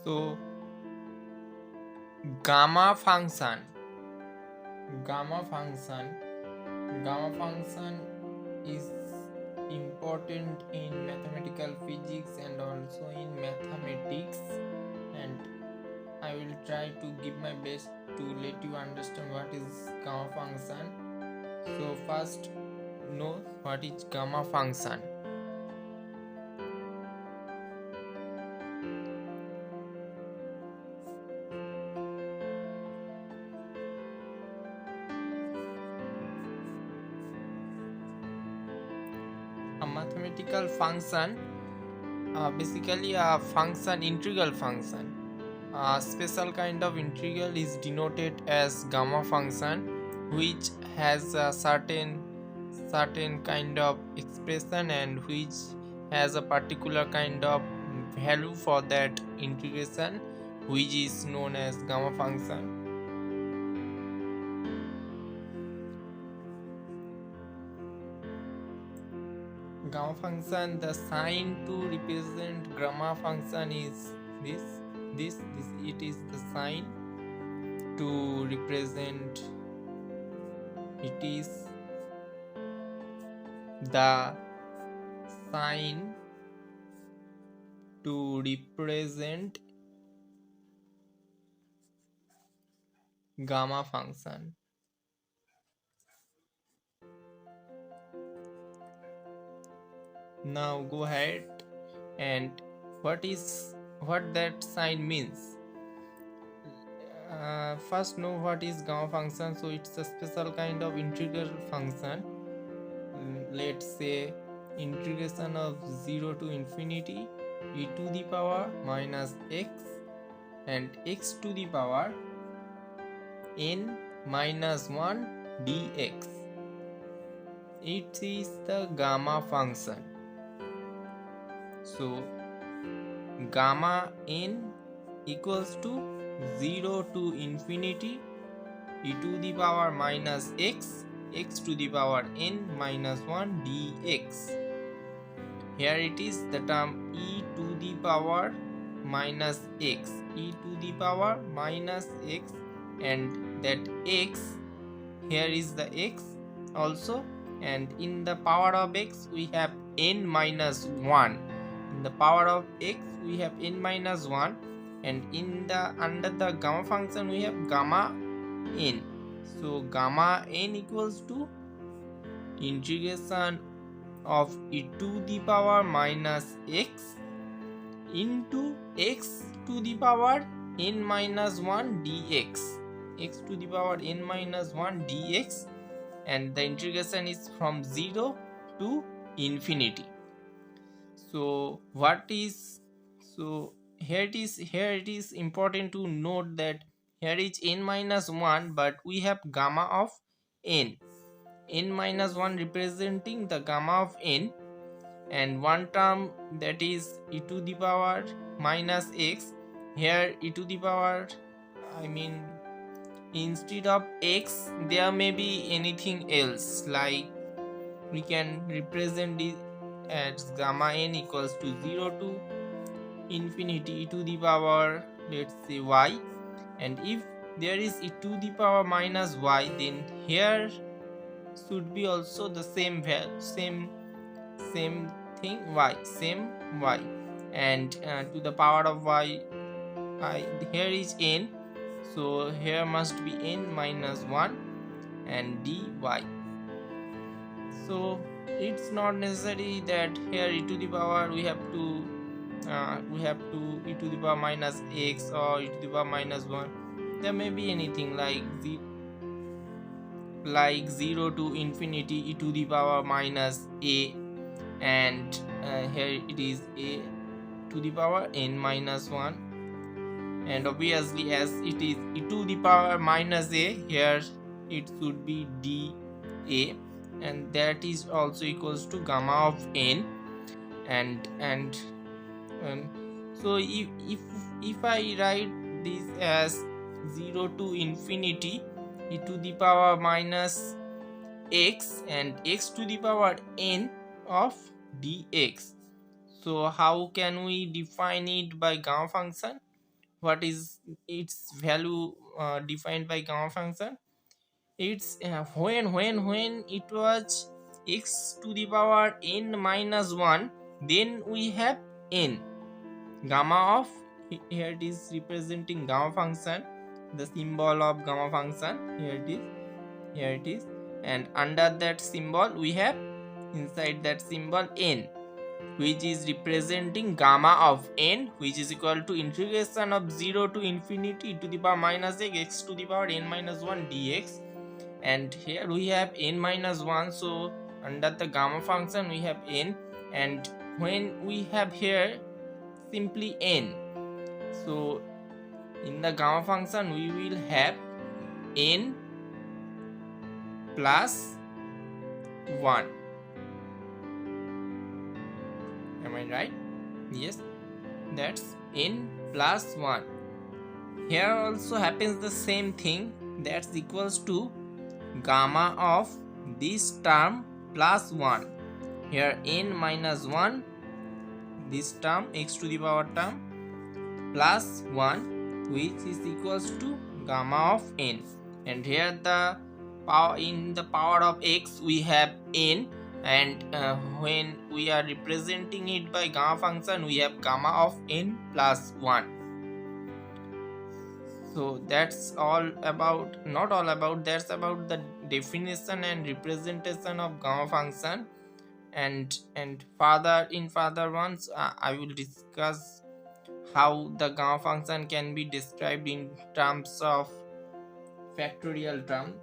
So gamma function gamma function gamma function is important in mathematical physics and also in mathematics, and I will try to give my best to let you understand what is gamma function. So first, know what is gamma function. A mathematical function, basically a function, integral function. A special kind of integral is denoted as gamma function, which has a certain kind of expression and which has a particular kind of value for that integration, which is known as gamma function. Gamma function, the sign to represent gamma function is this it is the sign to represent, it is the sign to represent gamma function. Now go ahead and what that sign means. First know what is gamma function. So it's a special kind of integral function. Let's say integration of 0 to infinity e to the power minus x and x to the power n minus 1 dx. It is the gamma function. So gamma n equals to 0 to infinity e to the power minus x to the power n minus 1 dx. Here it is the term e to the power minus x, e to the power minus x, and that x, here is the x also, and in the power of x we have n minus 1. In the power of x we have n minus 1, and in the under the gamma function we have gamma n. So gamma n equals to integration of e to the power minus x into x to the power n minus 1 dx, x to the power n minus 1 dx, and the integration is from 0 to infinity. So here it is important to note that here is n minus 1, but we have gamma of n minus 1 representing the gamma of n, and one term that is e to the power minus x. Here e to the power, I mean instead of x there may be anything else, like we can represent it as gamma n equals to 0 to infinity e to the power, let's say y, and if there is e to the power minus y, then here should be also the same value, same thing, y, same y, and to the power of y, here is n, so here must be n minus 1 and dy. So it's not necessary that here e to the power we have to e to the power minus x or e to the power minus 1. There may be anything like 0 to infinity e to the power minus a, and here it is a to the power n minus 1, and obviously as it is e to the power minus a, here it should be dA, and that is also equals to gamma of n, and so if I write this as 0 to infinity e to the power minus x and x to the power n of dx, so how can we define it by gamma function? what is its value defined by gamma function. It's when it was x to the power n minus 1, then we have n gamma of, here it is representing gamma function, the symbol of gamma function, here it is, and under that symbol we have, inside that symbol, n, which is representing gamma of n, which is equal to integration of 0 to infinity to the power minus x to the power n minus 1 dx. And here we have n minus 1, so under the gamma function we have n, and when we have here simply n, so in the gamma function we will have n plus 1. Am I right? Yes, that's n plus 1. Here also happens the same thing, that's equals to gamma of this term plus 1. Here n minus 1, this term x to the power term, plus 1, which is equals to gamma of n. And here the power, in the power of x we have n, and when we are representing it by gamma function we have gamma of n plus 1. So that's all about, not all about, that's about the definition and representation of gamma function. And further, in further ones, I will discuss how the gamma function can be described in terms of factorial term.